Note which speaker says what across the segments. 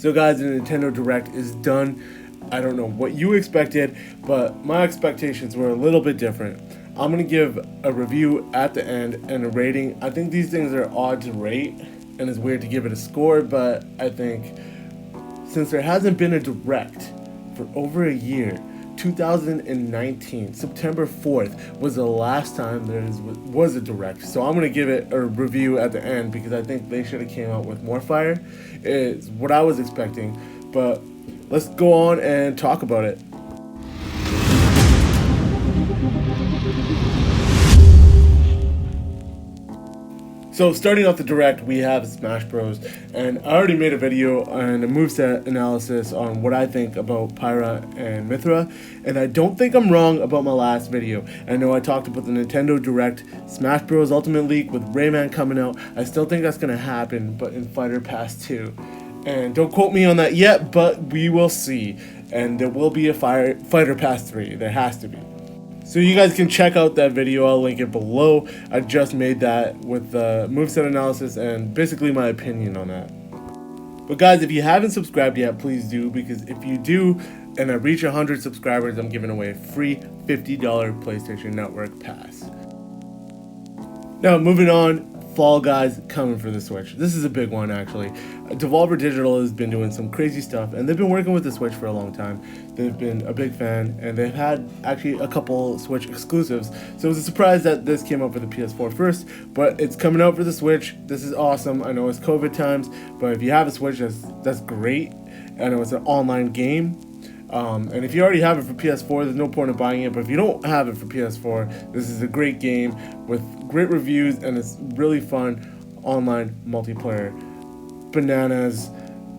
Speaker 1: So guys, the Nintendo Direct is done. I don't know what you expected, but my expectations were a little bit different. I'm going to give a review at the end and a rating. I think these things are odd to rate, and it's weird to give it a score, but I think since there hasn't been a Direct for over a year, 2019, September 4th was the last time there was a Direct. So I'm going to give it a review at the end because I think they should have came out with more fire. It's what I was expecting, but let's go on and talk about it. So starting off the Direct, we have Smash Bros. And I already made a video and a moveset analysis on what I think about Pyra and Mythra. And I don't think I'm wrong about my last video. I know I talked about the Nintendo Direct, Smash Bros. Ultimate League with Rayman coming out. I still think that's going to happen, but in Fighter Pass 2. And don't quote me on that yet, but we will see. And there will be a Fighter Pass 3. There has to be. So you guys can check out that video, I'll link it below. I just made that with the moveset analysis and basically my opinion on that. But guys, if you haven't subscribed yet, please do, because if you do, and I reach 100 subscribers, I'm giving away a free $50 PlayStation Network pass. Now moving on, Fall Guys coming for the Switch. This is a big one actually. Devolver Digital has been doing some crazy stuff and they've been working with the Switch for a long time. They've been a big fan and they've had actually a couple Switch exclusives. So it was a surprise that this came out for the PS4 first, but it's coming out for the Switch. This is awesome. I know it's COVID times, but if you have a Switch, that's great. I know it's an online game. And if you already have it for PS4, there's no point in buying it. But if you don't have it for PS4, this is a great game with great reviews and it's really fun online multiplayer. Bananas,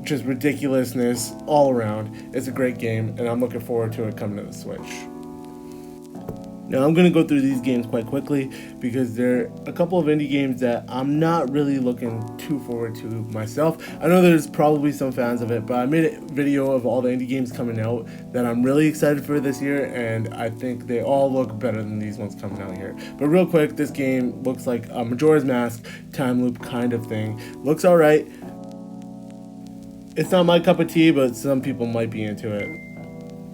Speaker 1: just ridiculousness all around. It's a great game and I'm looking forward to it coming to the Switch. Now I'm going to go through these games quite quickly because there are a couple of indie games that I'm not really looking too forward to myself. I know there's probably some fans of it, but I made a video of all the indie games coming out that I'm really excited for this year, and I think they all look better than these ones coming out here. But real quick, this game looks like a Majora's Mask time loop kind of thing. Looks alright. It's not my cup of tea, but some people might be into it.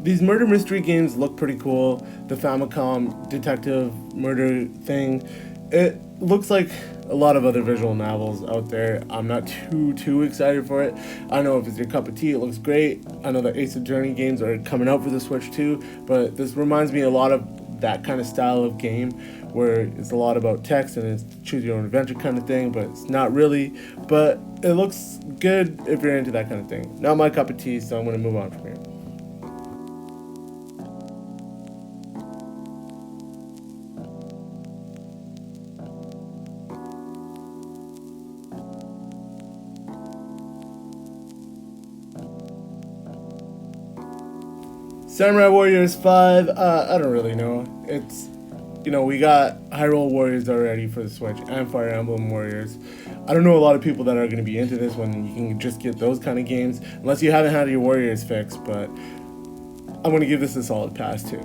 Speaker 1: These murder mystery games look pretty cool. The Famicom detective murder thing, it looks like a lot of other visual novels out there. I'm not too excited for it. I know if it's your cup of tea, it looks great. I know the Ace Attorney games are coming out for the Switch too, but this reminds me a lot of that kind of style of game where it's a lot about text and it's choose your own adventure kind of thing, but it's not really. But it looks good if you're into that kind of thing. Not my cup of tea, so I'm going to move on from here. Samurai Warriors 5, I don't really know. It's, we got Hyrule Warriors already for the Switch and Fire Emblem Warriors. I don't know a lot of people that are going to be into this when you can just get those kind of games, unless you haven't had your Warriors fixed, but I'm going to give this a solid pass too.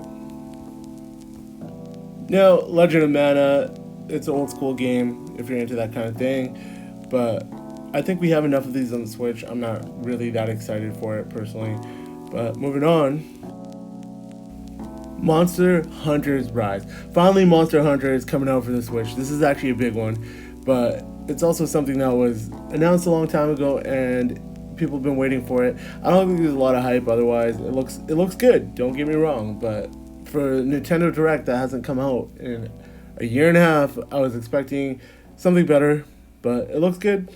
Speaker 1: Now, Legend of Mana, it's an old school game if you're into that kind of thing, but I think we have enough of these on the Switch. I'm not really that excited for it personally, but moving on. Monster Hunter's Rise. Finally, Monster Hunter is coming out for the Switch. This is actually a big one, but it's also something that was announced a long time ago and people have been waiting for it. I don't think there's a lot of hype otherwise. It looks good, don't get me wrong, but for Nintendo Direct that hasn't come out in a year and a half, I was expecting something better, but it looks good.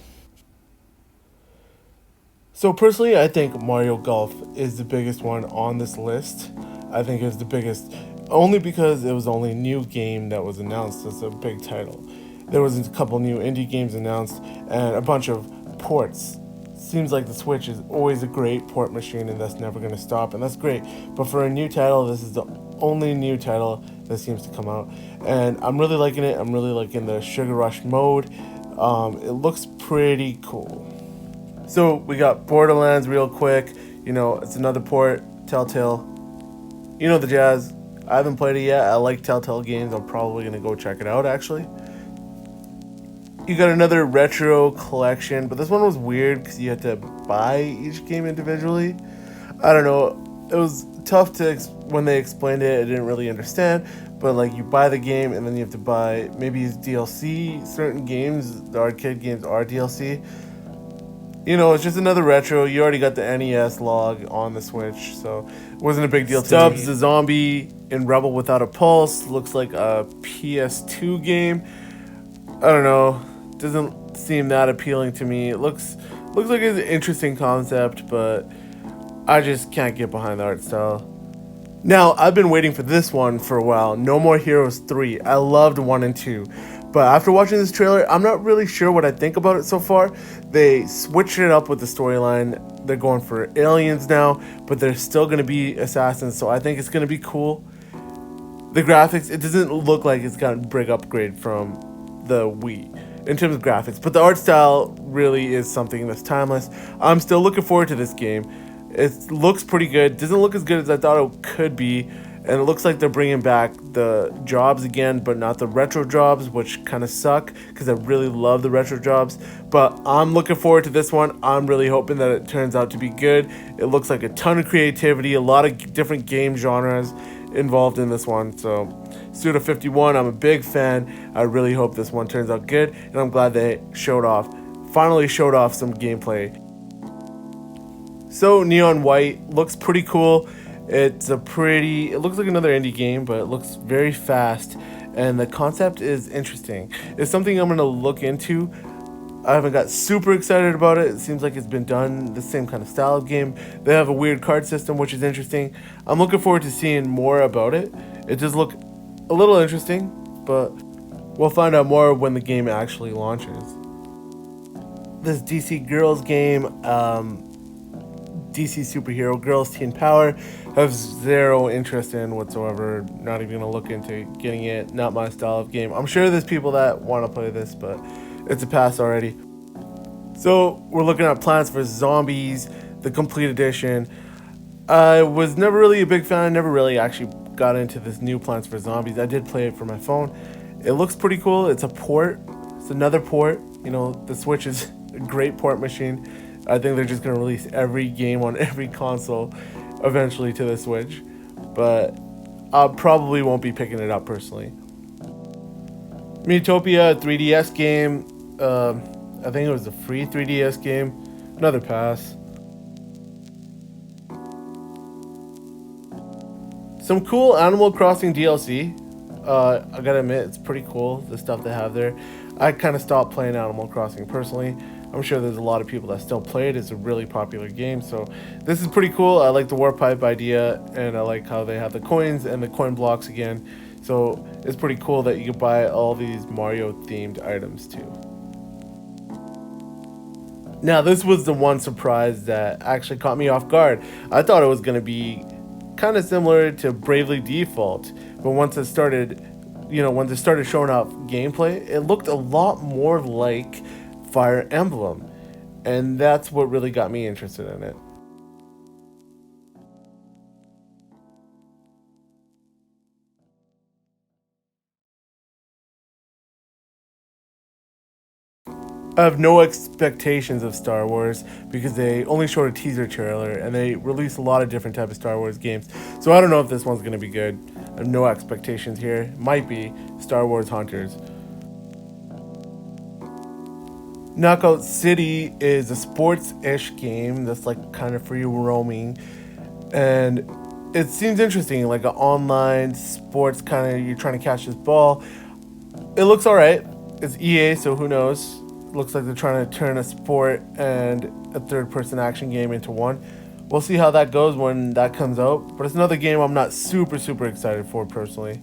Speaker 1: So personally, I think Mario Golf is the biggest one on this list. I think it's the biggest only because it was the only new game that was announced as a big title. There was a couple new indie games announced and a bunch of ports. Seems like the Switch is always a great port machine and that's never going to stop, and that's great. But for a new title, this is the only new title that seems to come out. And I'm really liking it. I'm really liking the Sugar Rush mode. It looks pretty cool. So we got Borderlands real quick. It's another port, Telltale. You know the jazz. I haven't played it yet. I like Telltale games. I'm probably going to go check it out, actually. You got another retro collection, but this one was weird because you had to buy each game individually. I don't know. It was tough to when they explained it. I didn't really understand. But like you buy the game and then you have to buy maybe it's DLC. Certain games, the arcade games are DLC. You know, it's just another retro. You already got the NES log on the Switch, so it wasn't a big deal. Stubbs the zombie in Rebel Without a Pulse looks like a PS2 game. I don't know. Doesn't seem that appealing to me. It looks like it's an interesting concept, but I just can't get behind the art style. Now, I've been waiting for this one for a while. No More Heroes 3. I loved 1 and 2. But after watching this trailer, I'm not really sure what I think about it so far. They switched it up with the storyline. They're going for aliens now, but they're still going to be assassins, so I think it's going to be cool. The graphics, it doesn't look like it's got a big upgrade from the Wii in terms of graphics, but the art style really is something that's timeless. I'm still looking forward to this game. It looks pretty good. Doesn't look as good as I thought it could be. And it looks like they're bringing back the jobs again, but not the retro jobs, which kind of suck because I really love the retro jobs. But I'm looking forward to this one. I'm really hoping that it turns out to be good. It looks like a ton of creativity, a lot of different game genres involved in this one. So Suda51, I'm a big fan. I really hope this one turns out good, and I'm glad they finally showed off some gameplay. So Neon White looks pretty cool. It looks like another indie game, but it looks very fast, and the concept is interesting. It's something I'm going to look into. I haven't got super excited about it. It seems like it's been done the same kind of style of game. They have a weird card system, which is interesting. I'm looking forward to seeing more about it. It does look a little interesting, but we'll find out more when the game actually launches. This DC Girls game, DC Superhero Girls Teen Power, have zero interest in whatsoever. Not even gonna look into getting it. Not my style of game. I'm sure there's people that want to play this, but it's a pass already. So we're looking at Plants vs. Zombies, the complete edition. I was never really a big fan. I never really actually got into this new Plants vs. Zombies. I did play it for my phone. It looks pretty cool. It's a port. It's another port. You know, the Switch is a great port machine. I think they're just going to release every game on every console eventually to the Switch. But I probably won't be picking it up personally. Miitopia 3DS game. I think it was a free 3DS game. Another pass. Some cool Animal Crossing DLC. I gotta admit, it's pretty cool, the stuff they have there. I kind of stopped playing Animal Crossing personally. I'm sure there's a lot of people that still play it. It's a really popular game, so this is pretty cool. I like the warp pipe idea, and I like how they have the coins and the coin blocks again. So it's pretty cool that you can buy all these Mario-themed items too. Now, this was the one surprise that actually caught me off guard. I thought it was going to be kind of similar to Bravely Default, but once it started showing off gameplay, it looked a lot more like Fire Emblem, and that's what really got me interested in it. I have no expectations of Star Wars because they only showed a teaser trailer and they released a lot of different type of Star Wars games. So I don't know if this one's going to be good. I have no expectations here. Might be Star Wars Hunters. Knockout City is a sports-ish game that's like kind of free roaming, and it seems interesting, like an online sports kind of, you're trying to catch this ball. It looks alright. It's EA, so who knows. Looks like they're trying to turn a sport and a third-person action game into one. We'll see how that goes when that comes out, but it's another game I'm not super excited for personally.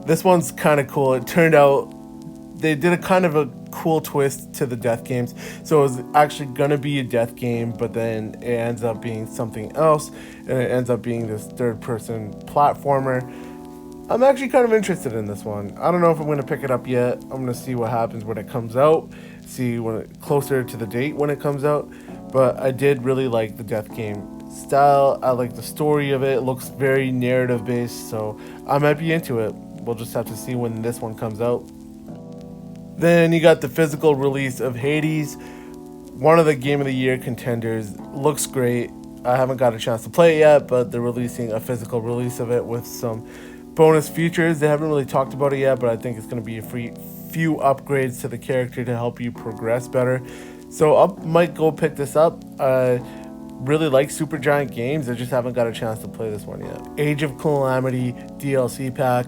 Speaker 1: This one's kind of cool. It turned out they did a kind of a cool twist to the death games. So it was actually going to be a death game, but then it ends up being something else, and it ends up being this third-person platformer. I'm actually kind of interested in this one. I don't know if I'm going to pick it up yet. I'm going to see what happens when it comes out, see when closer to the date when it comes out. But I did really like the death game style. I like the story of it. It looks very narrative based, so I might be into it. We'll just have to see when this one comes out. Then you got the physical release of Hades, one of the Game of the Year contenders. Looks great. I haven't got a chance to play it yet, but they're releasing a physical release of it with some bonus features. They haven't really talked about it yet, but I think it's going to be a few upgrades to the character to help you progress better. So I might go pick this up. I really like Supergiant Games. I just haven't got a chance to play this one yet. Age of Calamity DLC pack.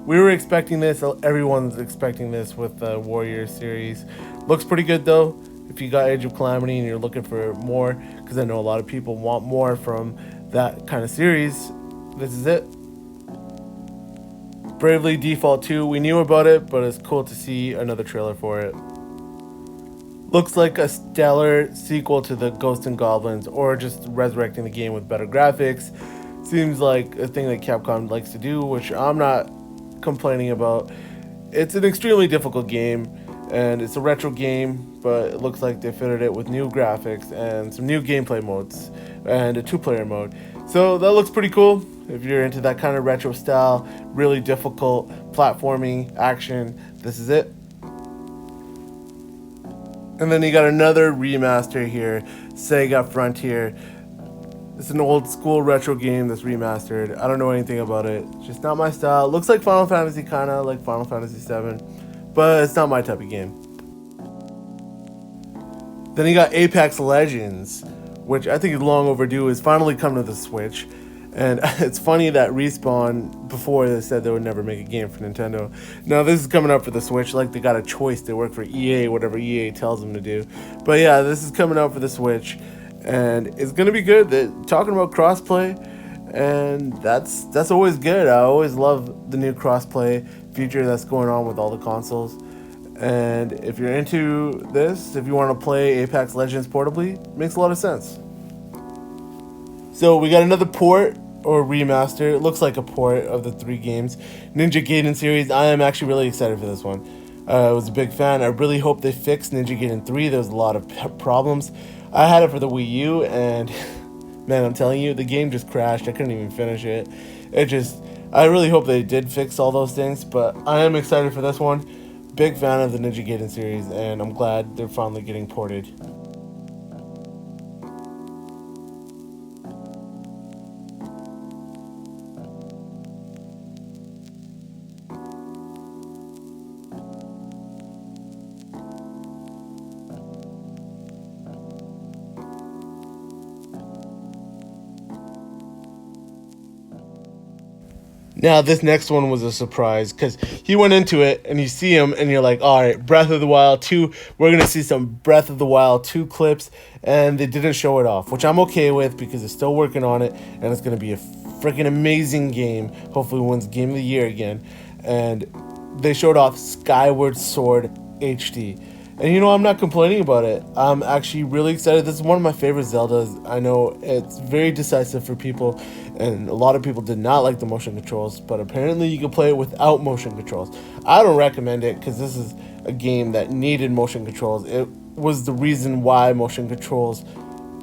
Speaker 1: We were expecting this. Everyone's expecting this with the Warrior series. Looks pretty good though. If you got Age of Calamity and you're looking for more, because I know a lot of people want more from that kind of series, this is it. Bravely Default 2, we knew about it, but it's cool to see another trailer for it. Looks like a stellar sequel to the Ghosts and Goblins, or just resurrecting the game with better graphics. Seems like a thing that Capcom likes to do, which I'm not complaining about. It's an extremely difficult game, and it's a retro game, but it looks like they fitted it with new graphics and some new gameplay modes and a 2-player mode. So that looks pretty cool. If you're into that kind of retro style, really difficult platforming action, this is it. And then you got another remaster here, Sega Frontier. It's an old school retro game that's remastered. I don't know anything about it. It's just not my style. It looks like Final Fantasy, kind of like Final Fantasy VII, but it's not my type of game. Then you got Apex Legends, which I think is long overdue. Is finally come to the Switch. And it's funny that Respawn, before they said they would never make a game for Nintendo. Now this is coming up for the Switch, like they got a choice. They work for EA, whatever EA tells them to do. But yeah, this is coming out for the Switch, and it's gonna be good. They're talking about crossplay, and that's always good. I always love the new crossplay feature that's going on with all the consoles. And if you're into this, if you want to play Apex Legends portably, it makes a lot of sense. So we got another port or remaster. It looks like a port of the 3 games. Ninja Gaiden series. I am actually really excited for this one. I was a big fan. I really hope they fix Ninja Gaiden 3. There was a lot of problems. I had it for the Wii U, and man, I'm telling you, the game just crashed. I couldn't even finish it. I really hope they did fix all those things, but I am excited for this one. Big fan of the Ninja Gaiden series, and I'm glad they're finally getting ported. Now, this next one was a surprise because he went into it and you see him and you're like, all right, Breath of the Wild 2. We're going to see some Breath of the Wild 2 clips, and they didn't show it off, which I'm okay with because they're still working on it and it's going to be a freaking amazing game. Hopefully wins Game of the Year again. And they showed off Skyward Sword HD. And you know, I'm not complaining about it. I'm actually really excited. This is one of my favorite Zeldas. I know it's very decisive for people, and a lot of people did not like the motion controls, but apparently you can play it without motion controls. I don't recommend it because this is a game that needed motion controls. It was the reason why motion controls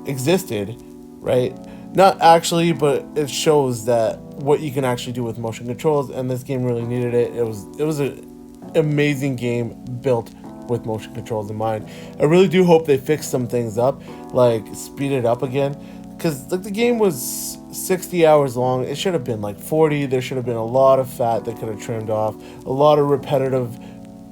Speaker 1: existed, right? Not actually, but it shows that what you can actually do with motion controls, and this game really needed it. It was an amazing game built with motion controls in mind. I really do hope they fix some things up, like speed it up again, because like the game was 60 hours long. It should have been like 40. There should have been a lot of fat that could have trimmed off, a lot of repetitive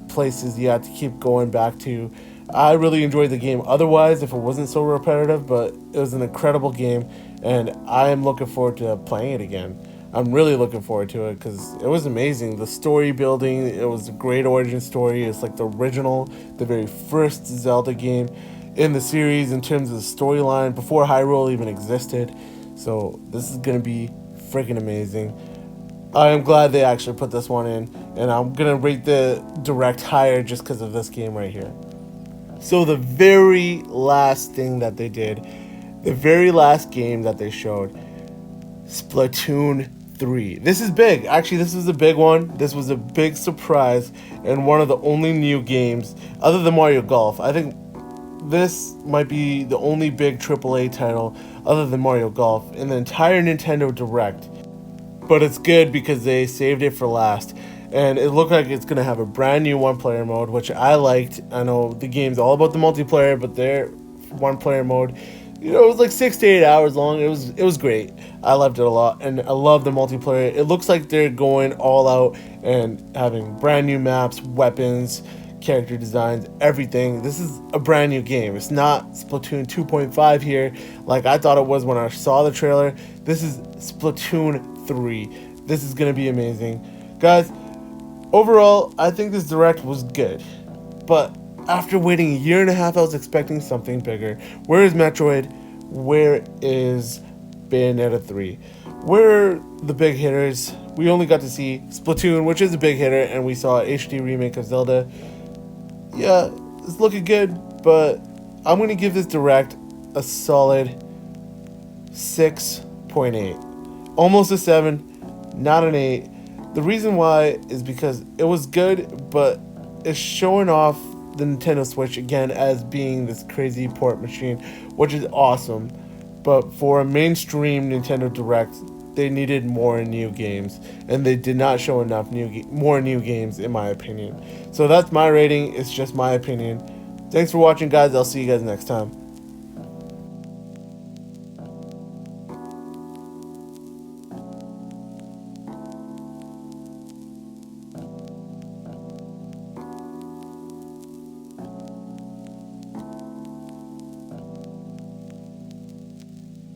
Speaker 1: places you had to keep going back to. I really enjoyed the game otherwise if it wasn't so repetitive, but it was an incredible game, and I am looking forward to playing it again. I'm really looking forward to it because it was amazing. The story building, it was a great origin story. It's like the original, the very first Zelda game in the series in terms of the storyline before Hyrule even existed. So this is going to be freaking amazing. I am glad they actually put this one in, and I'm going to rate the Direct higher just because of this game right here. So the very last thing that they did, the very last game that they showed, Splatoon 3. This is big. Actually, this is a big one. This was a big surprise and one of the only new games other than Mario Golf. I think this might be the only big AAA title other than Mario Golf, in the entire Nintendo Direct. But it's good because they saved it for last. And it looked like it's going to have a brand new one-player mode, which I liked. I know the game's all about the multiplayer, but their one-player mode, it was like 6 to 8 hours long. It was great. I loved it a lot, and I love the multiplayer. It looks like they're going all out and having brand new maps, weapons, character designs, everything. This is a brand new game. It's not Splatoon 2.5 here, like I thought it was when I saw the trailer. This is Splatoon 3. This is going to be amazing. Guys, overall, I think this Direct was good, but after waiting a year and a half, I was expecting something bigger. Where is Metroid? Where is Bayonetta 3? Where are the big hitters? We only got to see Splatoon, which is a big hitter, and we saw an HD remake of Zelda. Yeah, it's looking good, but I'm going to give this Direct a solid 6.8. Almost a 7, not an 8. The reason why is because it was good, but it's showing off the Nintendo Switch again as being this crazy port machine, which is awesome. But for a mainstream Nintendo Direct, they needed more new games, and they did not show enough more new games, in my opinion. So that's my rating. It's just my opinion. Thanks for watching, guys. I'll see you guys next time.